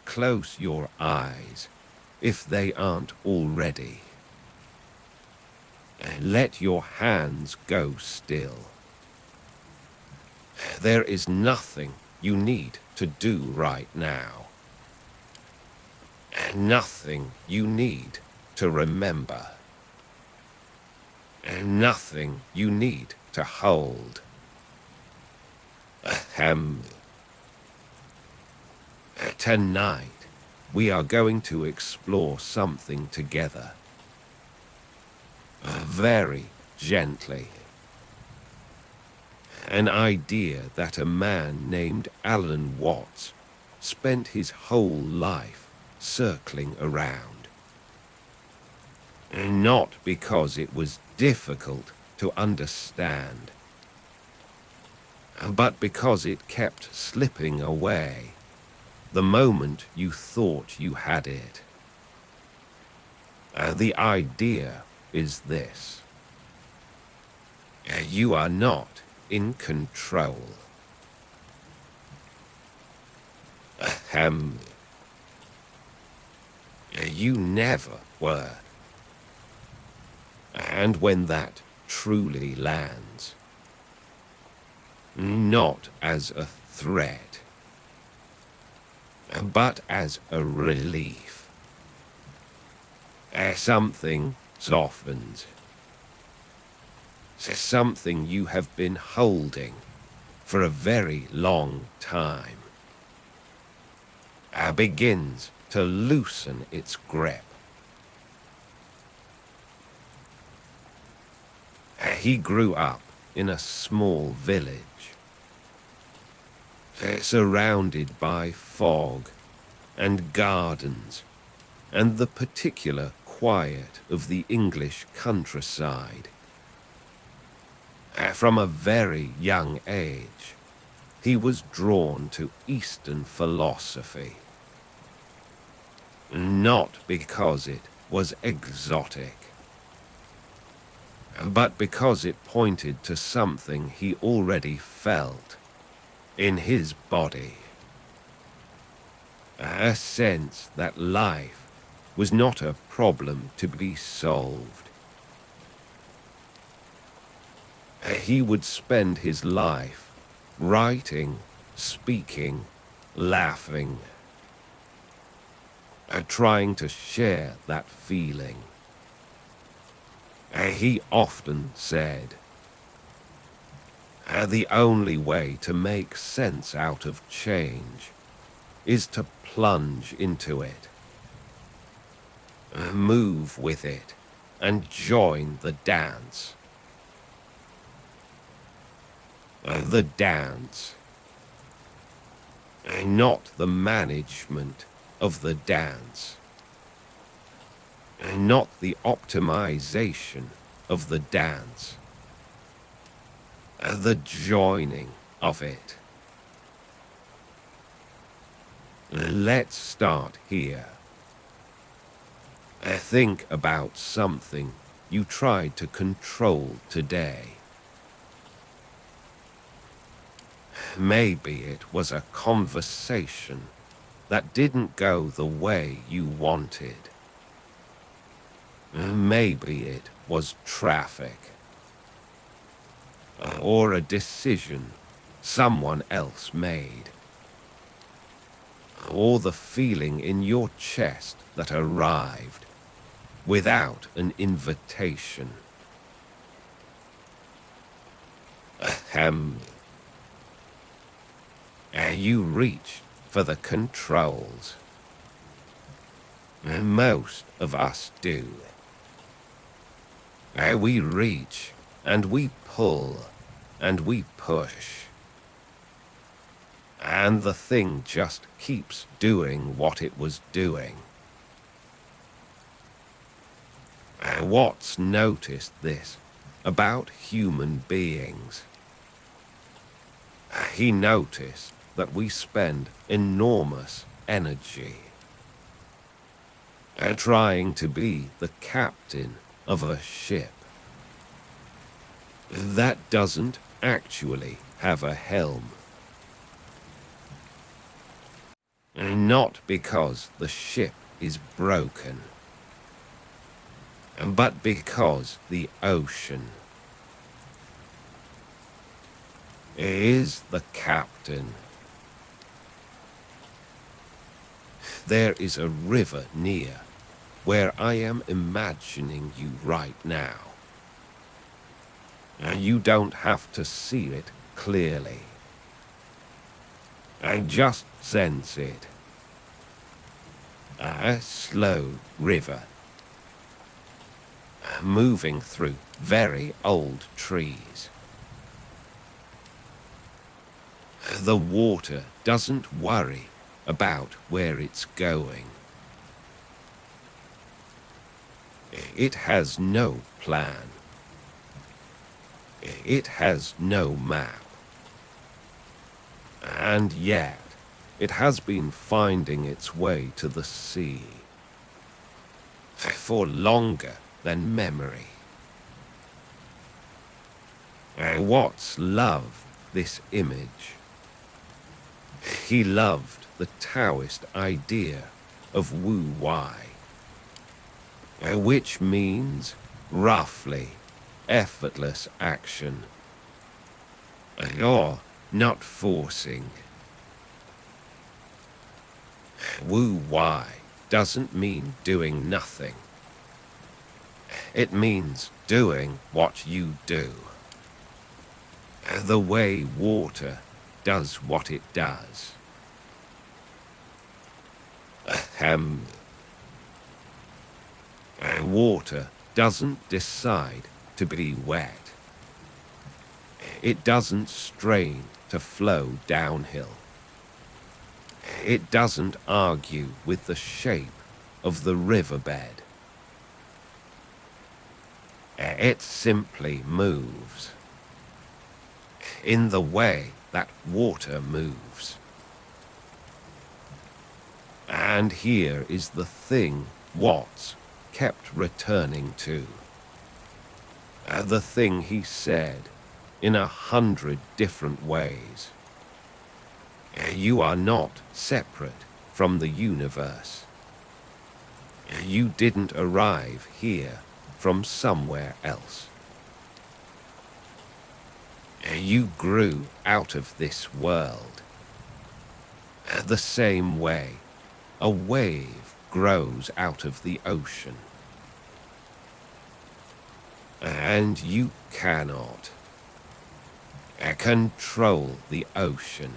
close your eyes, if they aren't already. Let your hands go still. There is nothing you need to do right now. Nothing you need to remember. Nothing you need to hold. Tonight, we are going to explore something together. Very gently. An idea that a man named Alan Watts spent his whole life circling around. Not because it was difficult to understand, but because it kept slipping away the moment you thought you had it. The idea is this: you are not in control. You never were. And when that truly lands, not as a threat, but as a relief, something softens. Something you have been holding for a very long time begins to loosen its grip. He grew up in a small village, surrounded by fog and gardens and the particular quiet of the English countryside. From a very young age, he was drawn to Eastern philosophy. Not because it was exotic, but because it pointed to something he already felt in his body. A sense that life was not a problem to be solved. He would spend his life writing, speaking, laughing, trying to share that feeling. He often said, the only way to make sense out of change is to plunge into it, move with it, and join the dance. The dance, not the management of the dance, not the optimization of the dance, the joining of it. Let's start here. Think about something you tried to control today. Maybe it was a conversation that didn't go the way you wanted. Maybe it was traffic, or a decision someone else made, or the feeling in your chest that arrived without an invitation. You reached for the controls. Most of us do. We reach and we pull and we push. And the thing just keeps doing what it was doing. Watts noticed this about human beings. He noticed that we spend enormous energy trying to be the captain of a ship that doesn't actually have a helm. Not because the ship is broken, but because the ocean is the captain. There is a river near where I am imagining you right now. You don't have to see it clearly. I just sense it. A slow river, moving through very old trees. The water doesn't worry about where it's going. It has no plan. It has no map. And yet, it has been finding its way to the sea for longer than memory. Watts loved this image. He loved the Taoist idea of Wu Wai, which means, roughly, effortless action, or not forcing. Wu Wai doesn't mean doing nothing. It means doing what you do. The way water does what it does. Water doesn't decide to be wet. It doesn't strain to flow downhill. It doesn't argue with the shape of the riverbed. It simply moves in the way that water moves. And here is the thing Watts kept returning to. The thing he said in 100 different ways. You are not separate from the universe. You didn't arrive here from somewhere else. You grew out of this world. The same way a wave grows out of the ocean. And you cannot control the ocean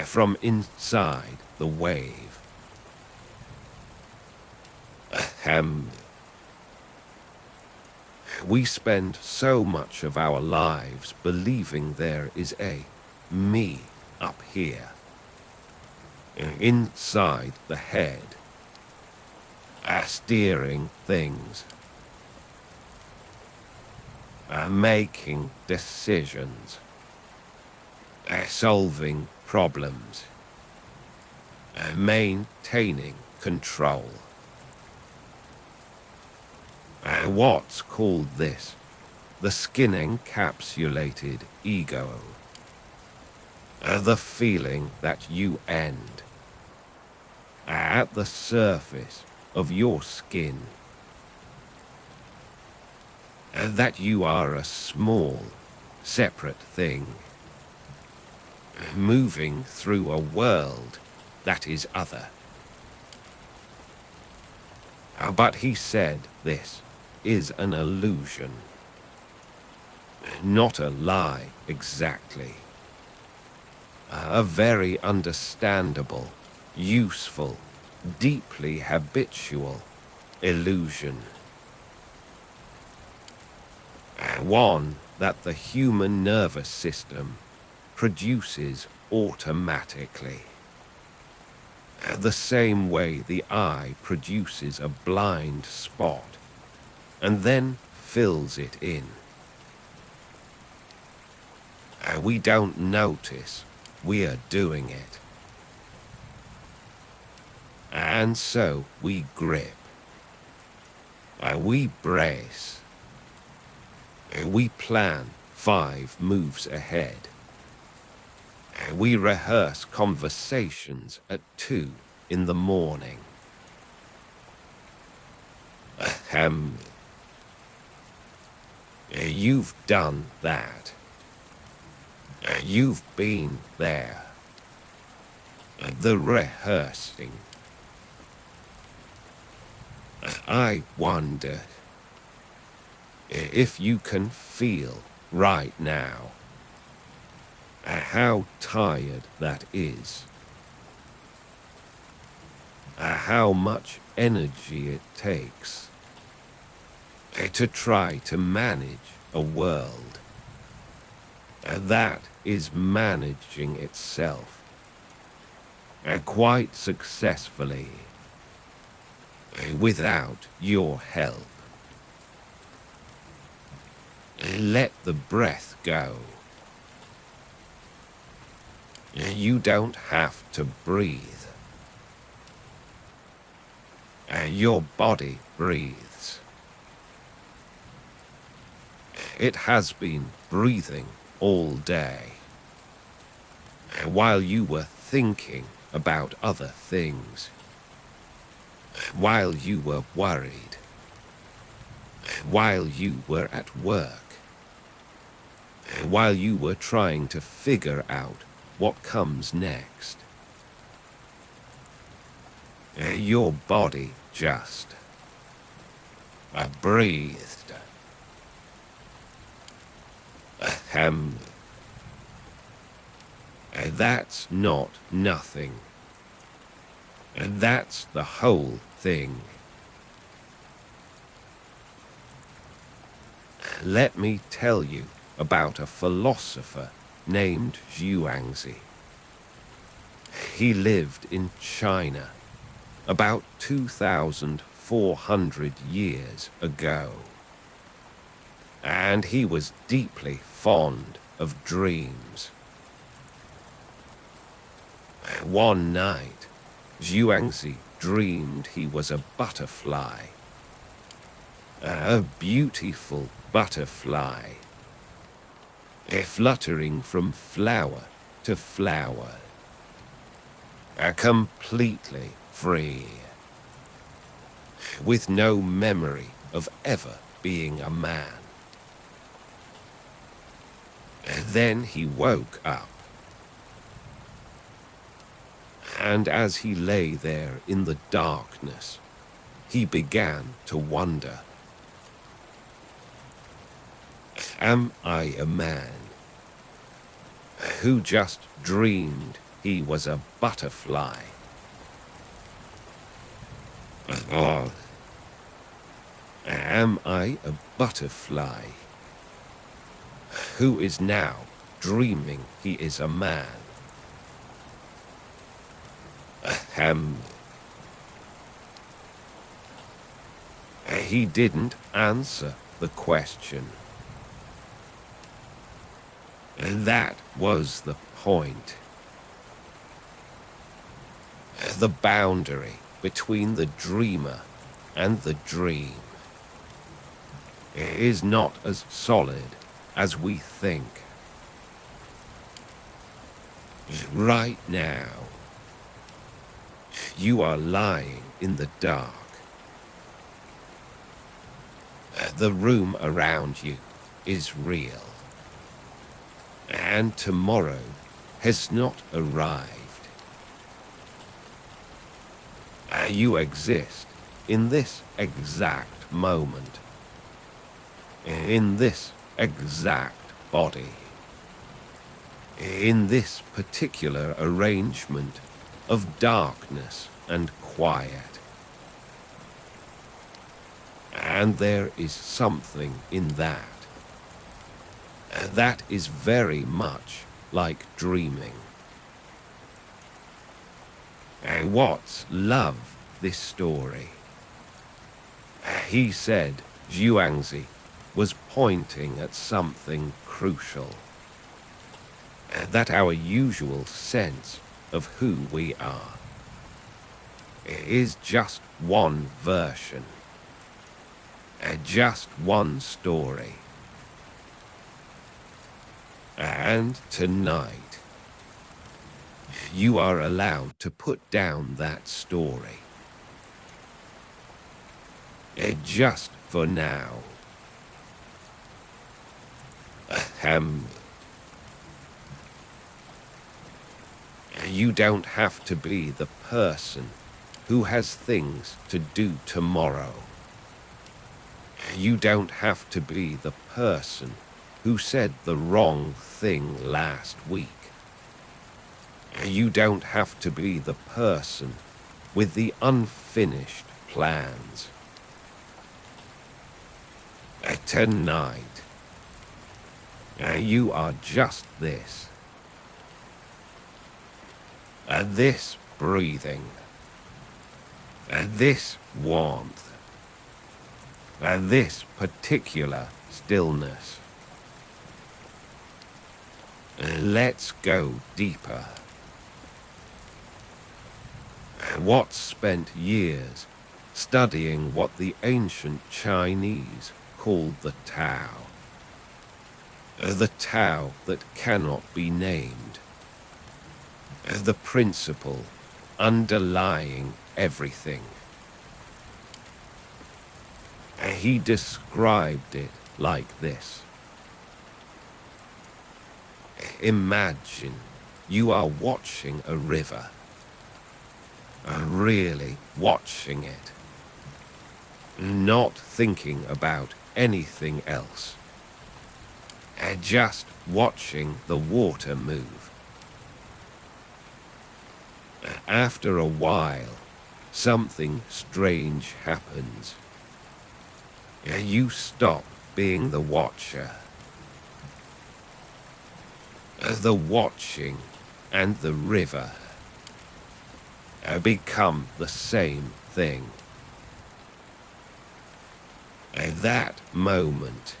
from inside the wave. We spend so much of our lives believing there is a me up here, inside the head, steering things, making decisions, solving problems, maintaining control. Watts called this the Skin-Encapsulated Ego. The feeling that you end at the surface of your skin. That you are a small, separate thing, moving through a world that is other. But he said this is an illusion, not a lie exactly. A very understandable, useful, deeply habitual illusion. One that the human nervous system produces automatically. The same way the eye produces a blind spot and then fills it in. We don't notice we are doing it. And so we grip. We brace. We plan 5 moves ahead. We rehearse conversations at 2 in the morning. Ahem. You've done that. You've been there. The rehearsing. I wonder if you can feel right now how tired that is, how much energy it takes to try to manage a world that is managing itself quite successfully without your help. Let the breath go. You don't have to breathe. Your body breathes. It has been breathing all day, while you were thinking about other things, while you were worried, while you were at work, while you were trying to figure out what comes next. Your body just breathed. Ahem. That's not nothing. That's the whole thing. Let me tell you about a philosopher named Zhuangzi. He lived in China about 2,400 years ago, and he was deeply fond of dreams. One night, Zhuangzi dreamed he was a butterfly, a beautiful butterfly, fluttering from flower to flower, completely free, with no memory of ever being a man. Then he woke up, and as he lay there in the darkness, he began to wonder, am I a man who just dreamed he was a butterfly? Or am I a butterfly who is now dreaming he is a man? Ahem. He didn't answer the question. That was the point. The boundary between the dreamer and the dream is not as solid as we think. Right now, you are lying in the dark. The room around you is real, and tomorrow has not arrived. You exist in this exact moment, in this exact body, in this particular arrangement of darkness and quiet. And there is something in that that is very much like dreaming. What's love, this story? He said Zhuangzi was pointing at something crucial, that our usual sense of who we are is just one version, just one story. And tonight, You are allowed to put down that story. Just for now. Ahem. You don't have to be the person who has things to do tomorrow. You don't have to be the person who said the wrong thing last week. You don't have to be the person with the unfinished plans. Tonight, you are just this. This breathing. This warmth. This particular stillness. Let's go deeper. Watts spent years studying what the ancient Chinese called the Tao. The Tao that cannot be named. The principle underlying everything. He described it like this. Imagine you are watching a river. Really watching it. Not thinking about anything else. Just watching the water move. After a while, something strange happens. You stop being the watcher. The watching and the river become the same thing. That moment,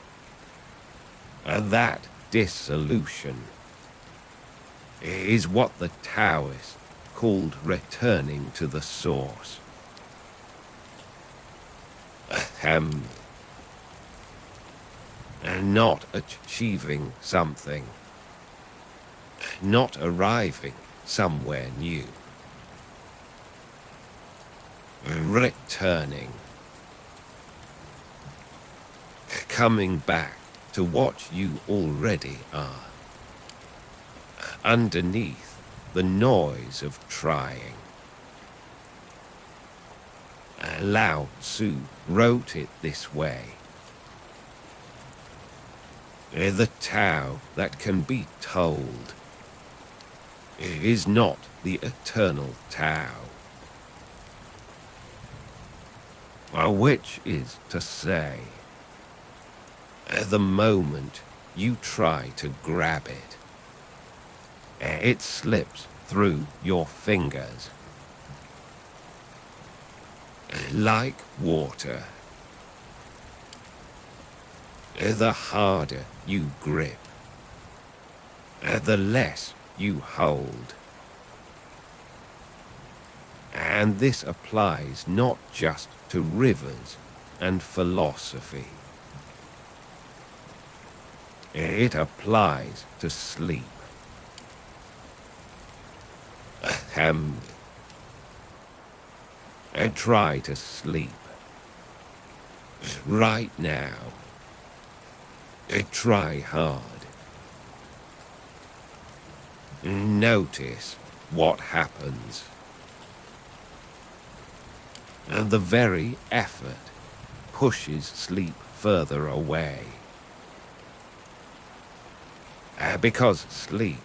that dissolution, is what the Taoists called returning to the source. Not achieving something, not arriving somewhere new. Returning. Coming back to what you already are. Underneath the noise of trying. Lao Tzu wrote it this way. The Tao that can be told is not the eternal Tao. Which is to say, the moment you try to grab it, it slips through your fingers. Like water. The harder you grip, the less you hold. And this applies not just to rivers and philosophy. It applies to sleep. Try to sleep. Right now. Try hard. Notice what happens. And the very effort pushes sleep further away. Because sleep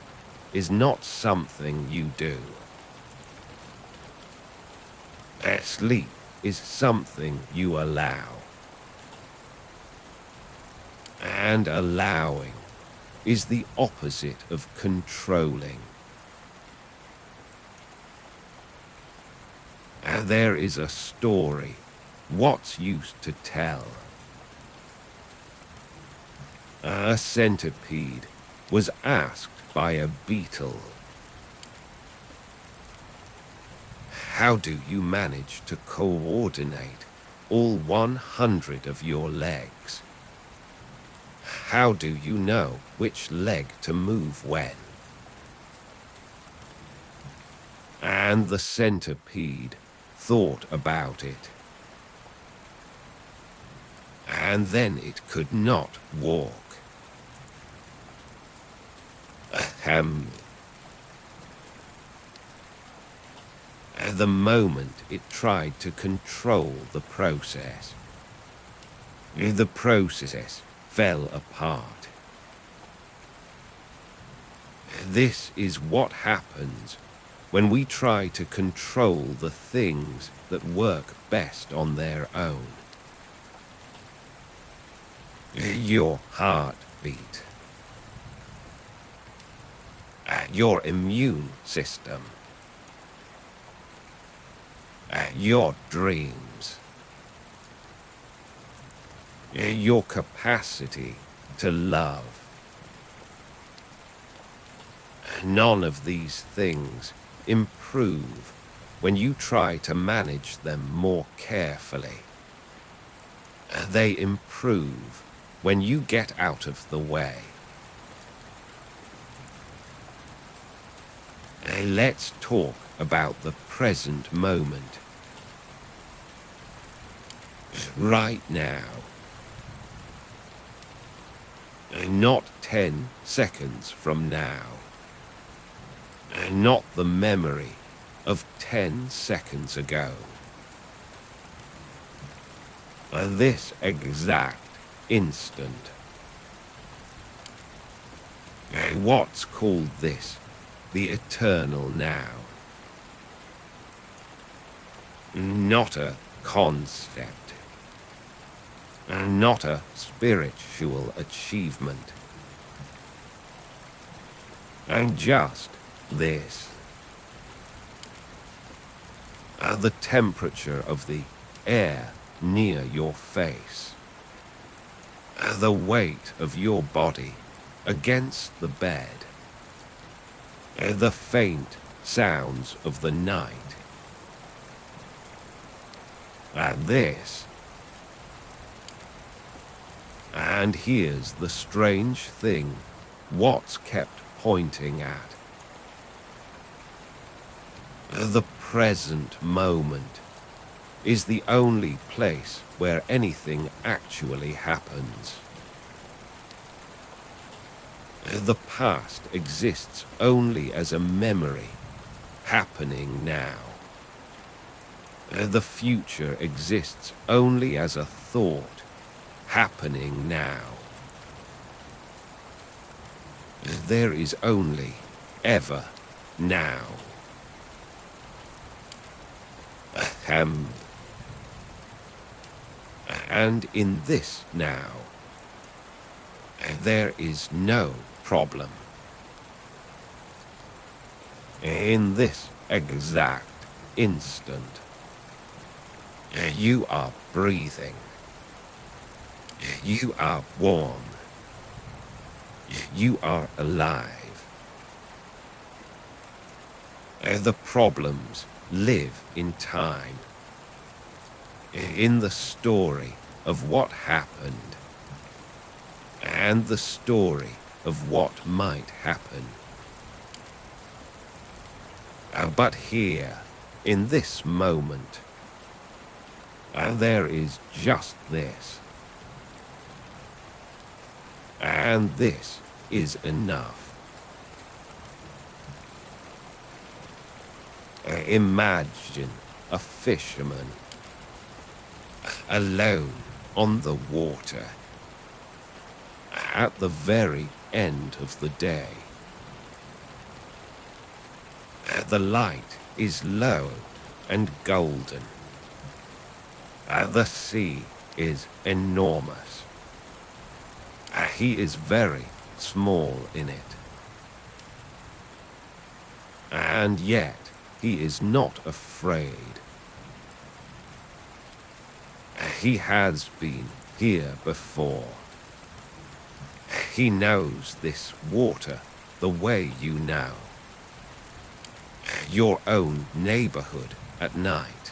is not something you do. Sleep is something you allow. And allowing is the opposite of controlling. There is a story Watts used to tell. A centipede was asked by a beetle, "How do you manage to coordinate all 100 of your legs? How do you know which leg to move when?" and the centipede thought about it. And then it could not walk. Ahem. The moment it tried to control the process fell apart. This is what happens when we try to control the things that work best on their own. Your heartbeat, your immune system, your dreams, your capacity to love. None of these things improve when you try to manage them more carefully. They improve when you get out of the way. Let's talk about the present moment. Right now. Not 10 seconds from now. Not the memory of 10 seconds ago. This exact instant. What's called this the eternal now? Not a concept. Not a spiritual achievement. And just this. The temperature of the air near your face. The weight of your body against the bed. The faint sounds of the night. And this. And here's the strange thing, what's kept pointing at. The present moment is the only place where anything actually happens. The past exists only as a memory, happening now. The future exists only as a thought, happening now. There is only ever now. And in this now, there is no problem. In this exact instant, you are breathing. You are warm. You are alive. The problems live in time, in the story of what happened, and the story of what might happen. But here, in this moment, there is just this. And this is enough. Imagine a fisherman alone on the water at the very end of the day. The light is low and golden. The sea is enormous. He is very small in it. And yet, he is not afraid. He has been here before. He knows this water the way you know. Your own neighborhood at night.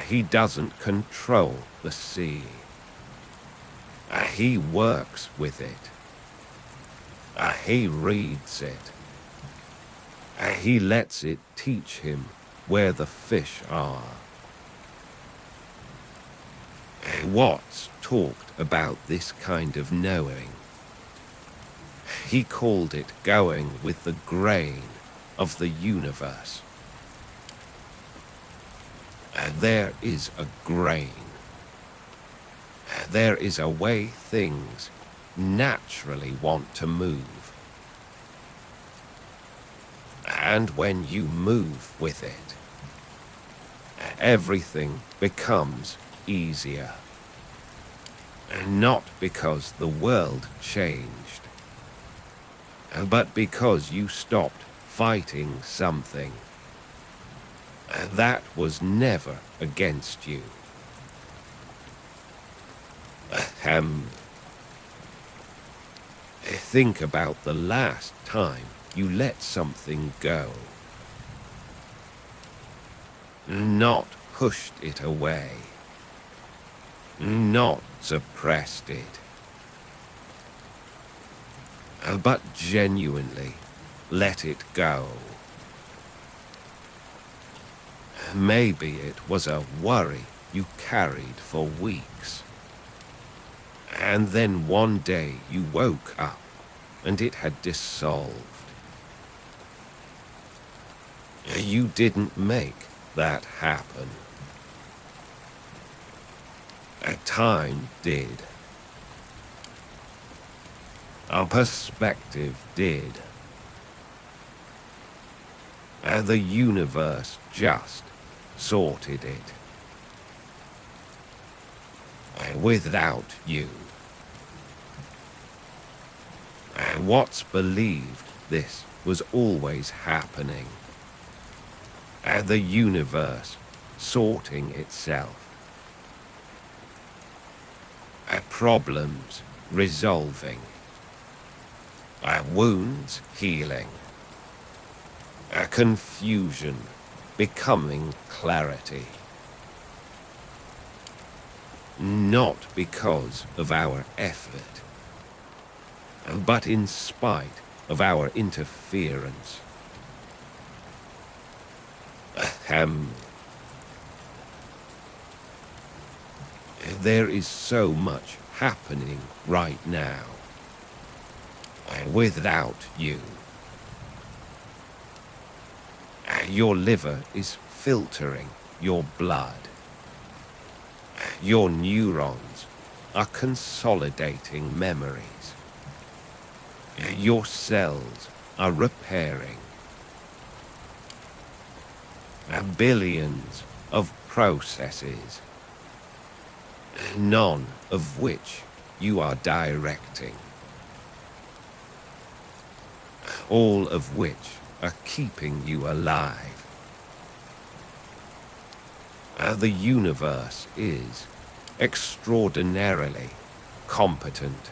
He doesn't control the sea. He works with it. He reads it. He lets it teach him where the fish are. Watts talked about this kind of knowing. He called it going with the grain of the universe. There is a grain. There is a way things naturally want to move. And when you move with it, everything becomes easier. Not because the world changed, but because you stopped fighting something that was never against you. Think about the last time you let something go. Not pushed it away. Not suppressed it. But genuinely let it go. Maybe it was a worry you carried for weeks. And then one day you woke up and it had dissolved. You didn't make that happen. Time did. Our perspective did. The universe just sorted it. Without you. Watts believed this was always happening. The universe sorting itself. Problems resolving. Wounds healing. Confusion becoming clarity. Not because of our effort, but in spite of our interference. There is so much happening right now without you. Your liver is filtering your blood. Your neurons are consolidating memories. Your cells are repairing. Billions of processes, none of which you are directing. All of which are keeping you alive. The universe is extraordinarily competent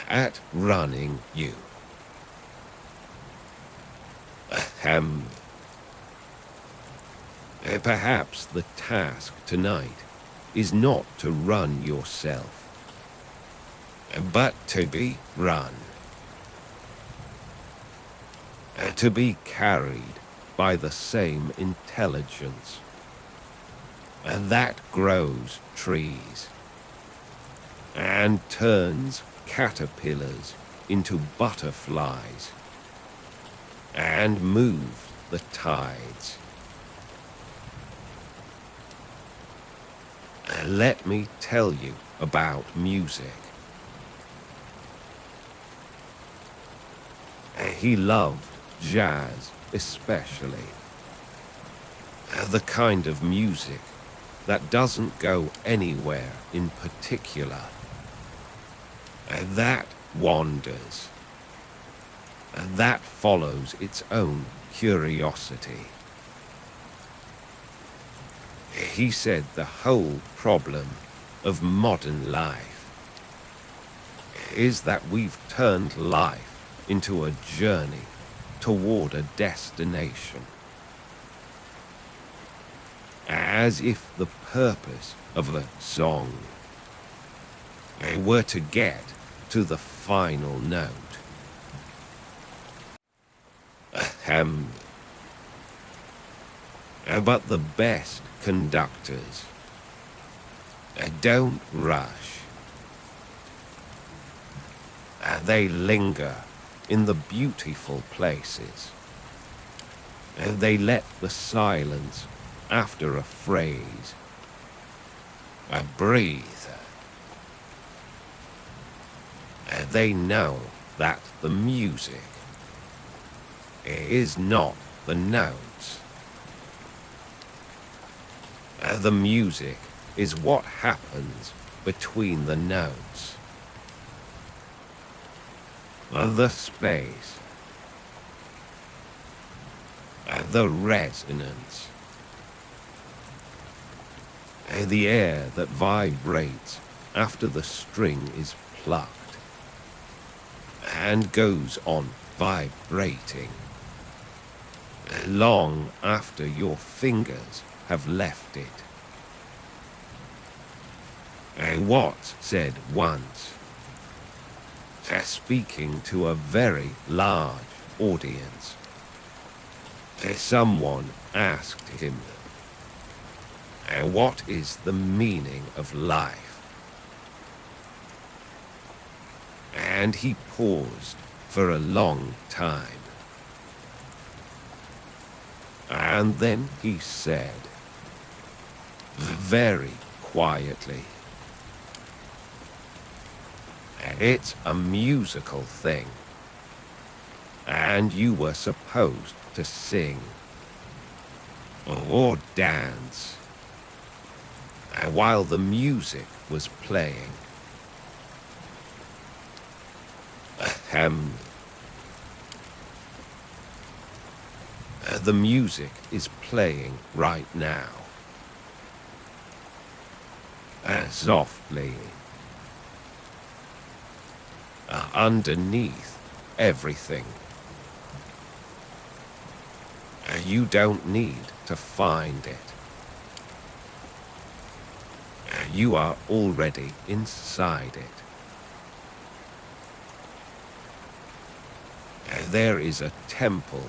at running you. Perhaps the task tonight is not to run yourself, but to be run. To be carried by the same intelligence. And that grows trees and turns caterpillars into butterflies and moves the tides. Let me tell you about music. He loved jazz especially. The kind of music that doesn't go anywhere in particular. That wanders. That follows its own curiosity. He said the whole problem of modern life is that we've turned life into a journey toward a destination. As if the purpose of a song were to get to the final note. Ahem. But the best conductors don't rush. They linger in the beautiful places. They let the silence after a phrase breathe. They know that the music is not the notes. The music is what happens between the notes. The space, the resonance, the air that vibrates after the string is plucked and goes on vibrating long after your fingers have left it. What said once, speaking to a very large audience, someone asked him, what is the meaning of life? And he paused for a long time. And then he said, very quietly, it's a musical thing, and you were supposed to sing or dance while the music was playing. Ahem. The music is playing right now. Softly. Underneath everything. You don't need to find it. You are already inside it. There is a temple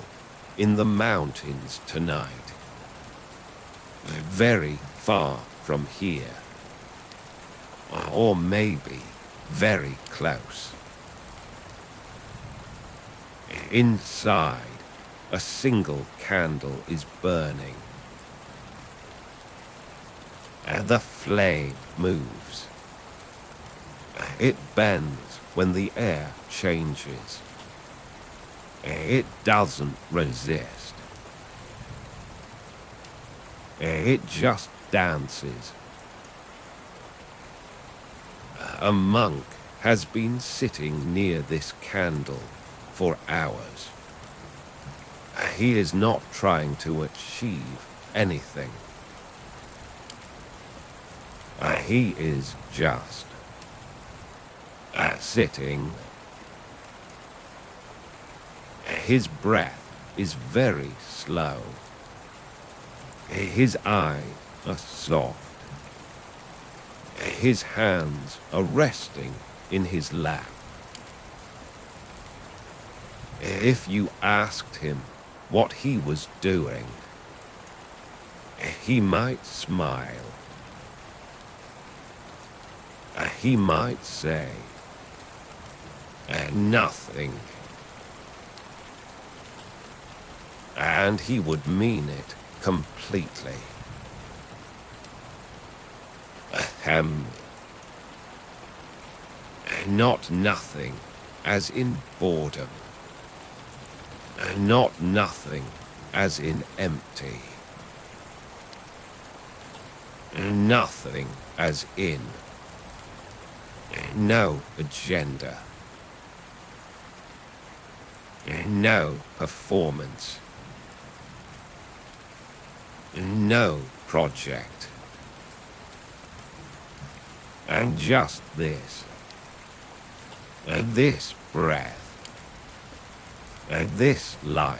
in the mountains tonight, very far from here, or maybe very close. Inside, a single candle is burning. The flame moves. It bends when the air changes. It doesn't resist. It just dances. A monk has been sitting near this candle for hours. He is not trying to achieve anything. He is just sitting. His breath is very slow. His eyes are soft. His hands are resting in his lap. If you asked him what he was doing, he might smile. He might say, nothing. And he would mean it completely. Ahem. Not nothing, as in boredom. Not nothing, as in empty. Nothing, as in no agenda. No performance. No project. And just this. This breath. This light.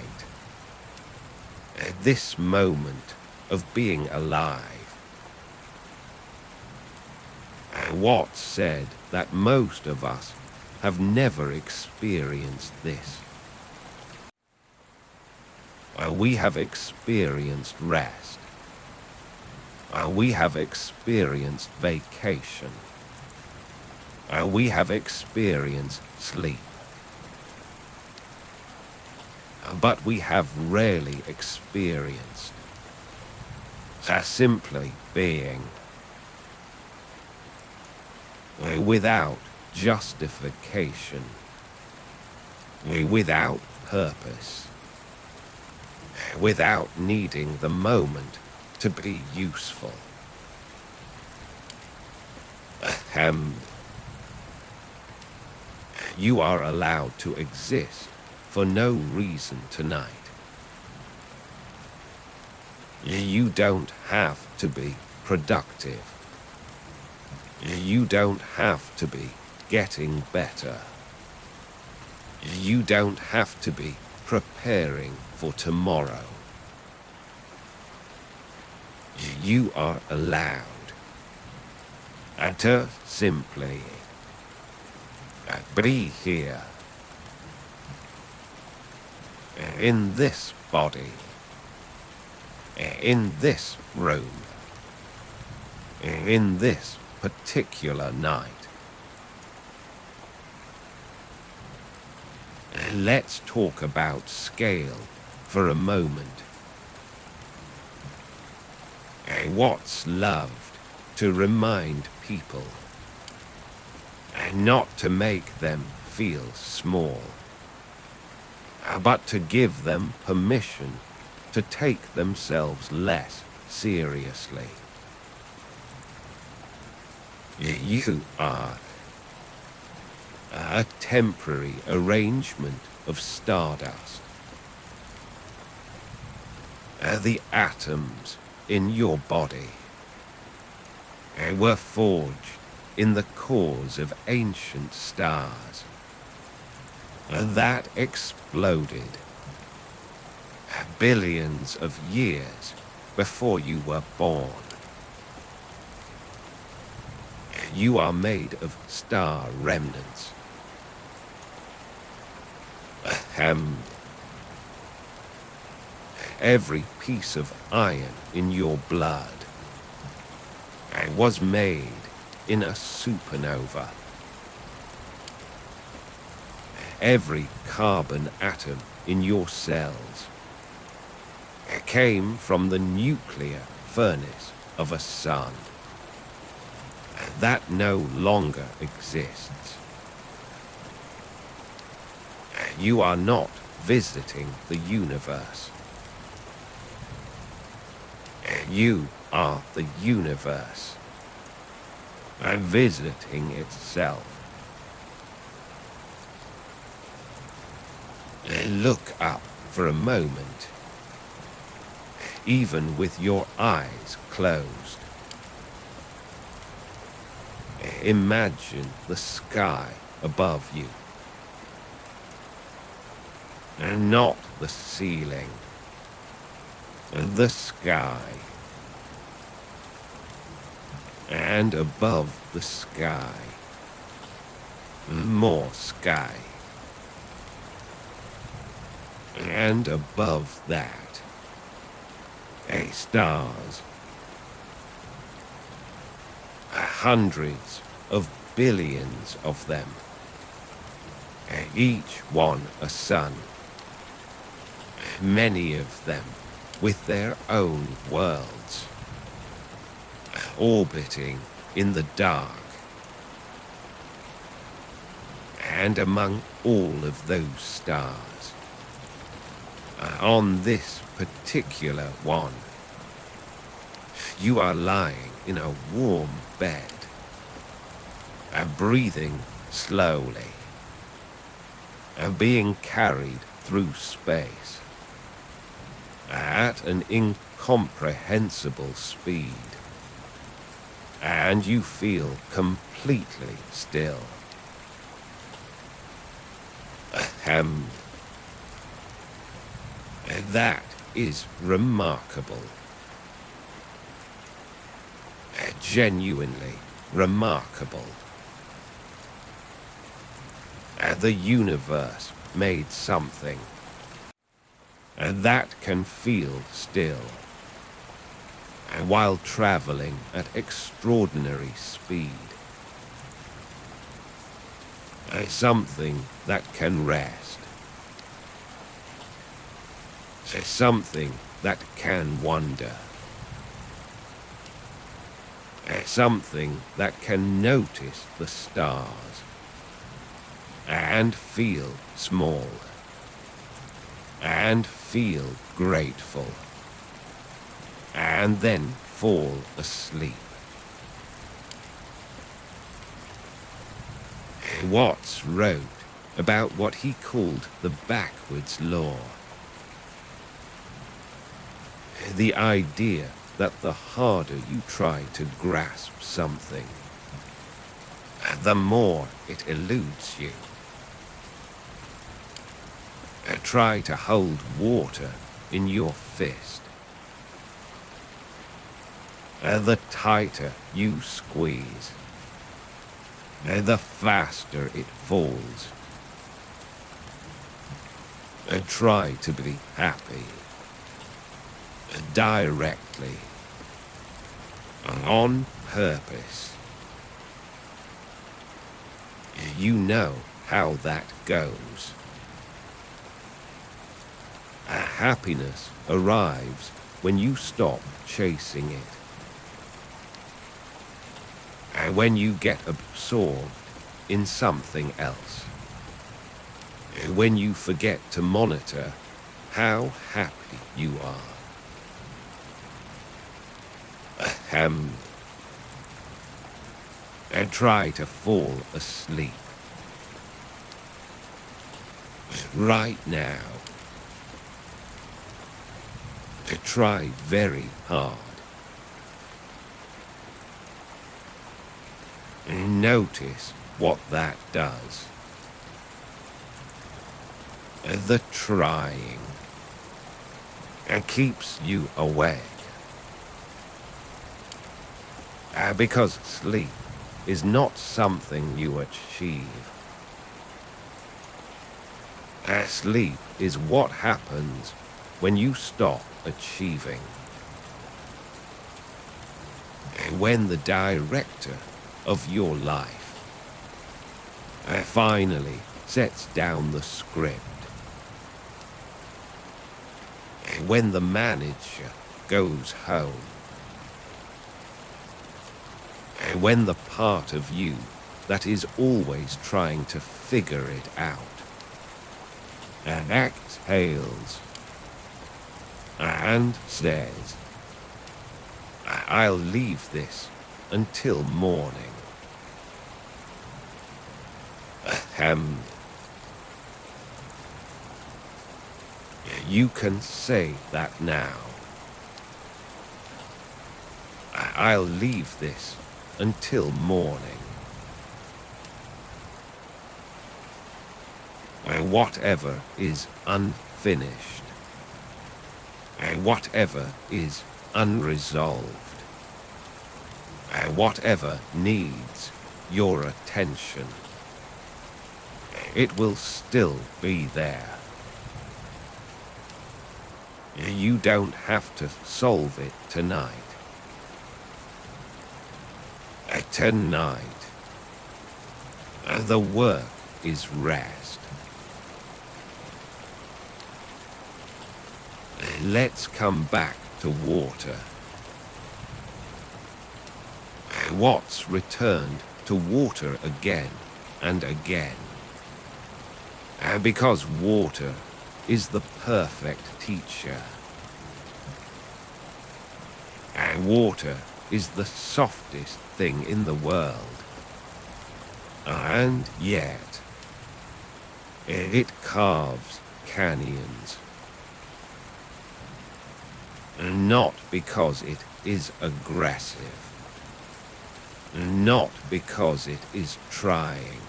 This moment of being alive. What said that most of us have never experienced this? We have experienced rest. We have experienced vacation. We have experienced sleep. But we have rarely experienced simply being, without justification, without purpose, without needing the moment to be useful. You are allowed to exist for no reason tonight. You don't have to be productive. You don't have to be getting better. You don't have to be preparing for tomorrow. You are allowed to simply be here, in this body, in this room, in this particular night. Let's talk about scale for a moment. What's loved to remind people, not to make them feel small, but to give them permission to take themselves less seriously. You are a temporary arrangement of stardust. The atoms in your body were forged in the cores of ancient stars that exploded billions of years before you were born. You are made of star remnants. Every piece of iron in your blood was made in a supernova. Every carbon atom in your cells came from the nuclear furnace of a sun that no longer exists. You are not visiting the universe. You are the universe, visiting itself. Look up for a moment, even with your eyes closed. Imagine the sky above you, and not the ceiling. The sky. And above the sky, more sky. And above that, stars. Hundreds of billions of them, each one a sun. Many of them with their own worlds, orbiting in the dark. And among all of those stars, on this particular one, you are lying in a warm bed, breathing slowly, being carried through space at an incomprehensible speed, and you feel completely still. That is remarkable. Genuinely remarkable. The universe made something and that can feel still, and while traveling at extraordinary speed. Something that can rest. Something that can wonder. Something that can notice the stars and feel small and feel grateful and then fall asleep. Watts wrote about what he called the backwards law. The idea that the harder you try to grasp something, the more it eludes you. Try to hold water in your fist. The tighter you squeeze, the faster it falls. Try to be happy, directly, on purpose. You know how that goes. Happiness arrives when you stop chasing it. And when you get absorbed in something else. When you forget to monitor how happy you are. Ahem. And try to fall asleep. Right now. Try very hard. Notice what that does. The trying keeps you awake. Because sleep is not something you achieve. Sleep is what happens when you stop achieving. When the director of your life finally sets down the script. When the manager goes home. When the part of you that is always trying to figure it out and exhales and says, I'll leave this until morning. Ahem. You can say that now. I'll leave this until morning. Whatever is unfinished, whatever is unresolved, whatever needs your attention, it will still be there. You don't have to solve it tonight. Tonight, the work is rest. Let's come back to water. Watts returned to water again and again. Because water is the perfect teacher. Water is the softest thing in the world. And yet, it carves canyons. Not because it is aggressive. Not because it is trying.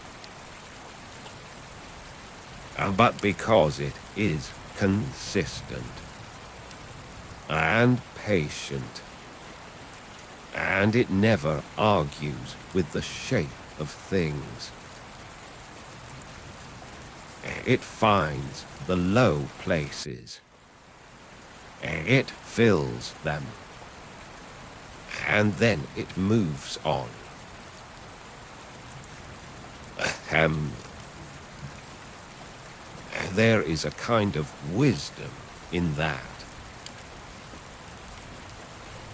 But because it is consistent. And patient. And it never argues with the shape of things. It finds the low places It fills them, and then it moves on. Ahem. There is a kind of wisdom in that.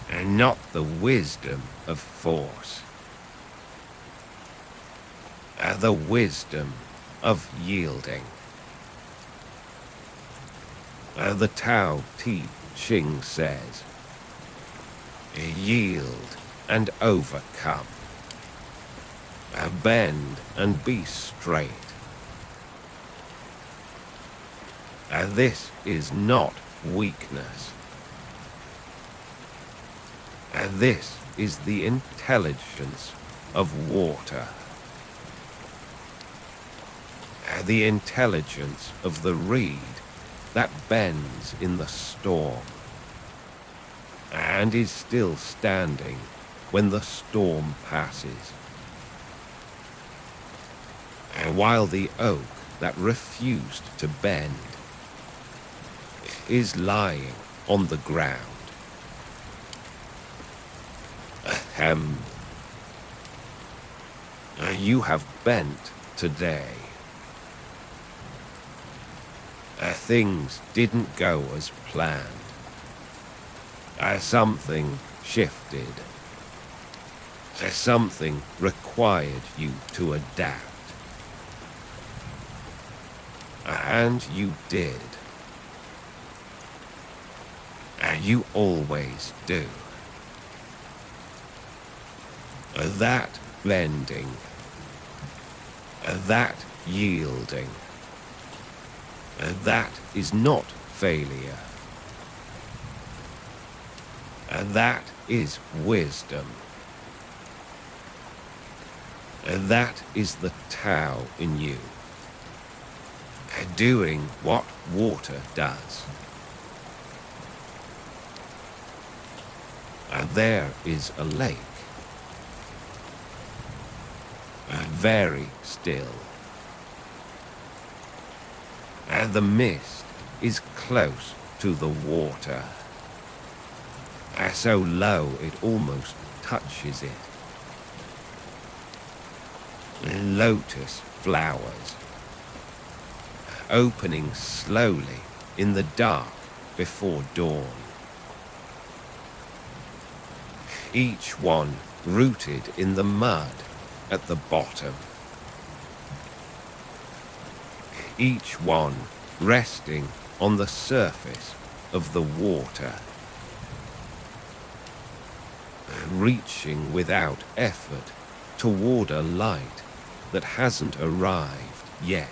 And not the wisdom of force. The wisdom of yielding. The Tao Te Ching says, yield and overcome. Bend and be straight. This is not weakness. This is the intelligence of water. The intelligence of the reed that bends in the storm and is still standing when the storm passes. While the oak that refused to bend is lying on the ground. Ahem. You have bent today. Things didn't go as planned. Something shifted. Something required you to adapt. And you did. You always do. That bending. That yielding. That is not failure. That is wisdom. That is the Tao in you. Doing what water does. There is a lake. Very still. The mist is close to the water. So low it almost touches it. Lotus flowers. Opening slowly in the dark before dawn. Each one rooted in the mud at the bottom. Each one resting on the surface of the water. Reaching without effort toward a light that hasn't arrived yet.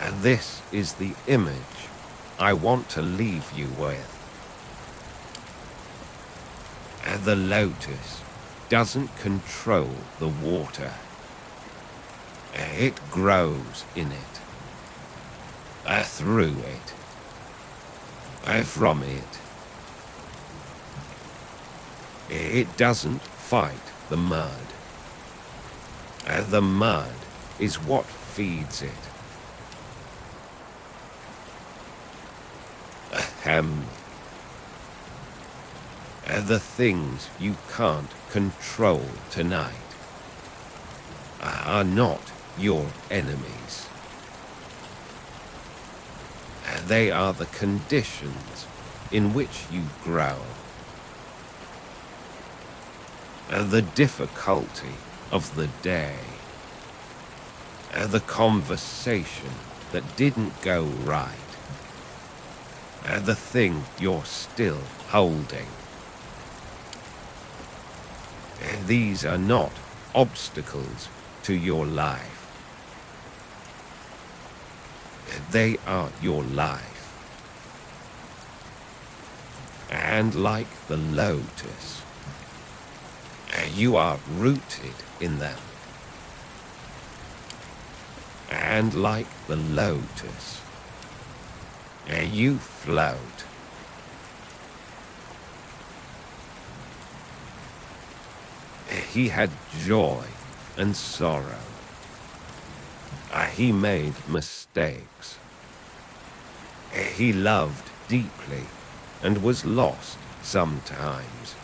And this is the image I want to leave you with. The lotus doesn't control the water. It grows in it, through it, from it. It doesn't fight the mud. The mud is what feeds it. Ahem. The things you can't control tonight are not your enemies. They are the conditions in which you grow. The difficulty of the day. The conversation that didn't go right. The thing you're still holding. These are not obstacles to your life. They are your life. And like the lotus, you are rooted in them. And like the lotus, you float. He had joy and sorrow. He made mistakes. He loved deeply and was lost sometimes.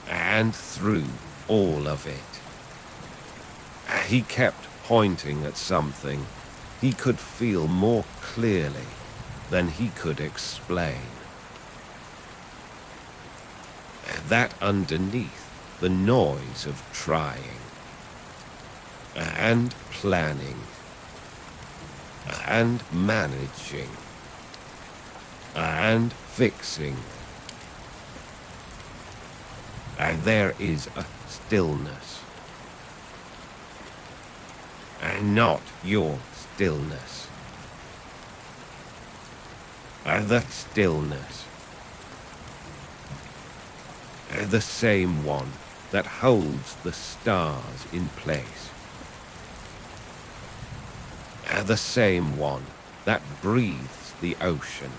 And through all of it, he kept pointing at something he could feel more clearly than he could explain. That underneath the noise of trying and planning and managing and fixing, and there is a stillness, and not your stillness, the stillness, the same one that holds the stars in place, the same one that breathes the ocean,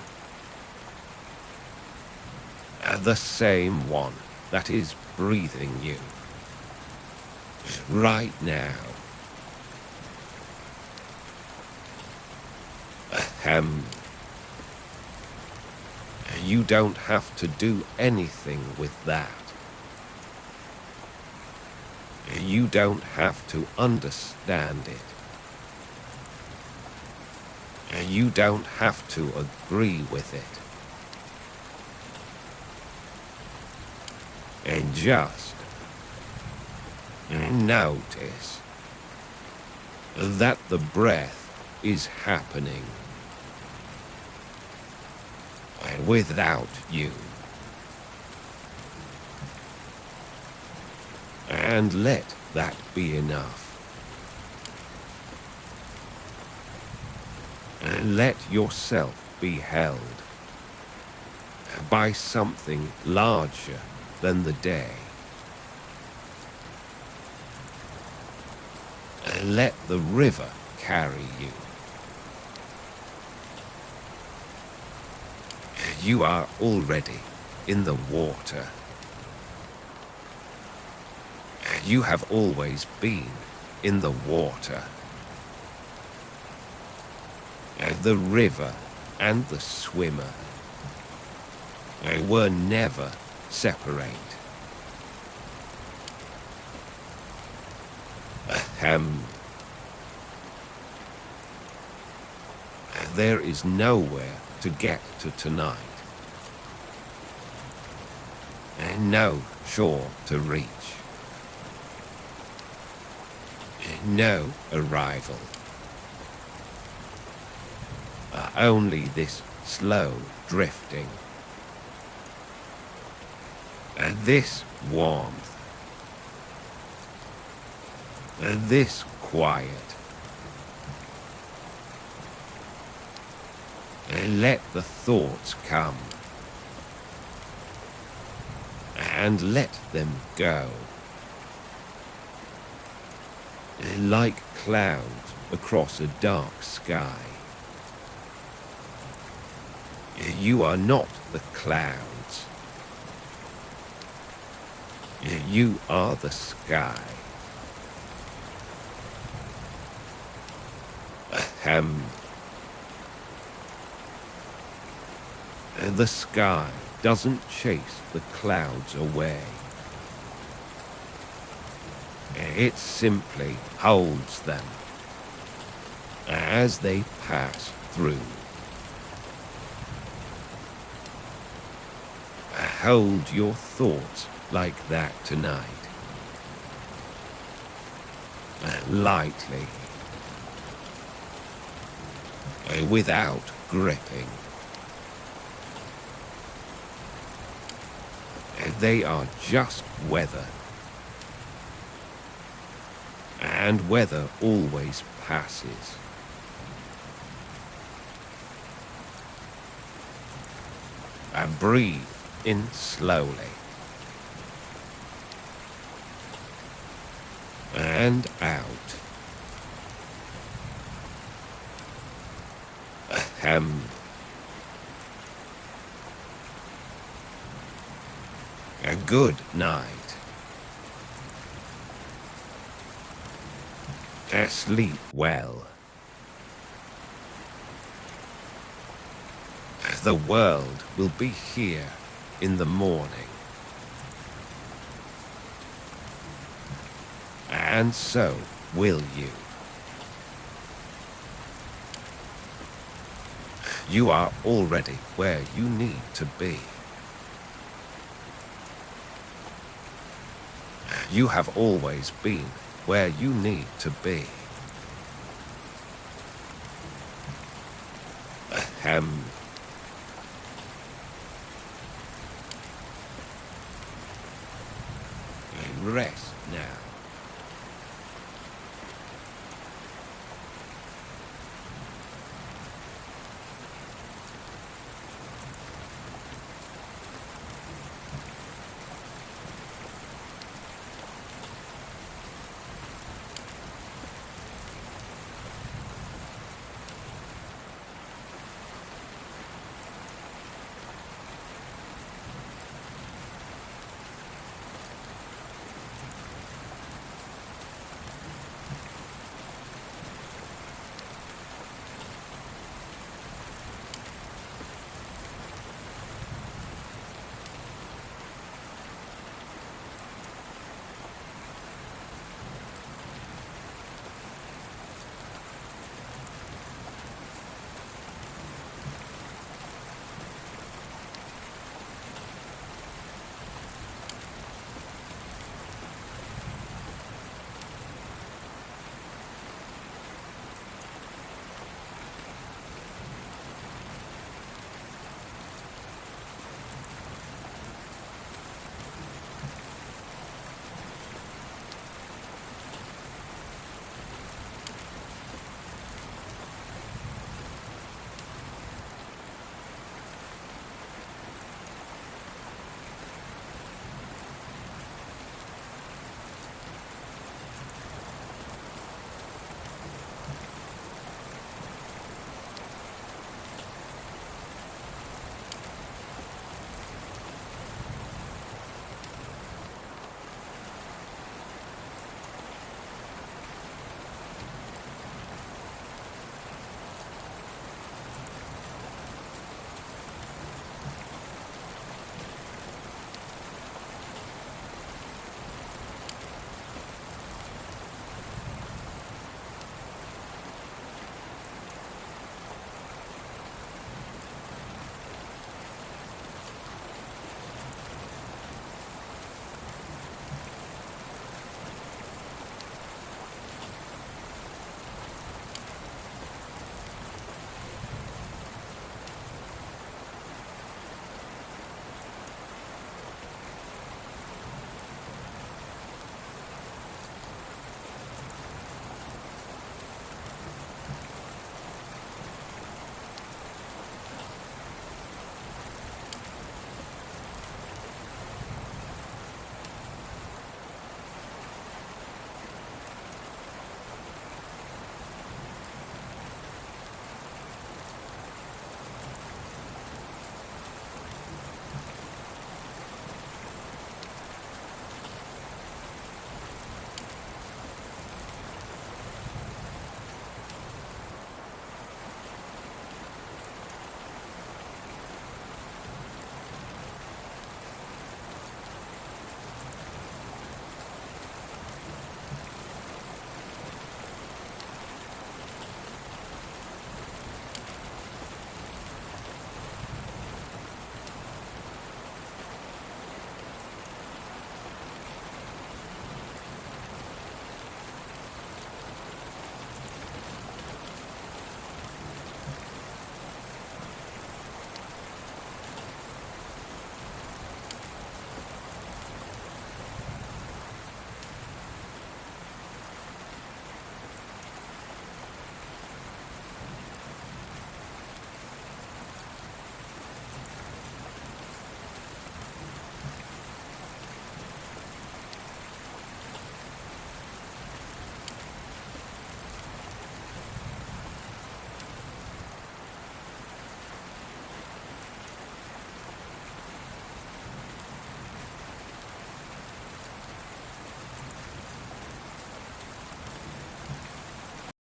the same one that is breathing you right now. You don't have to do anything with that. You don't have to understand it. You don't have to agree with it. And just notice that the breath is happening without you. And let that be enough. And let yourself be held by something larger than the day. And let the river carry you. You are already in the water. You have always been in the water. The river and the swimmer were never separate. There is nowhere to get to tonight. No shore to reach. No arrival. Only this slow drifting. And this warmth. And this quiet. And let the thoughts come. And let them go. Like clouds across a dark sky. You are not the clouds. You are the sky. The sky doesn't chase the clouds away. It simply holds them as they pass through. Hold your thoughts like that tonight. Lightly. Without gripping. They are just weather. And weather always passes. And breathe in slowly. And out. A good night. Sleep well. The world will be here in the morning. And so will you. You are already where you need to be. You have always been where you need to be. Ahem. Rest now.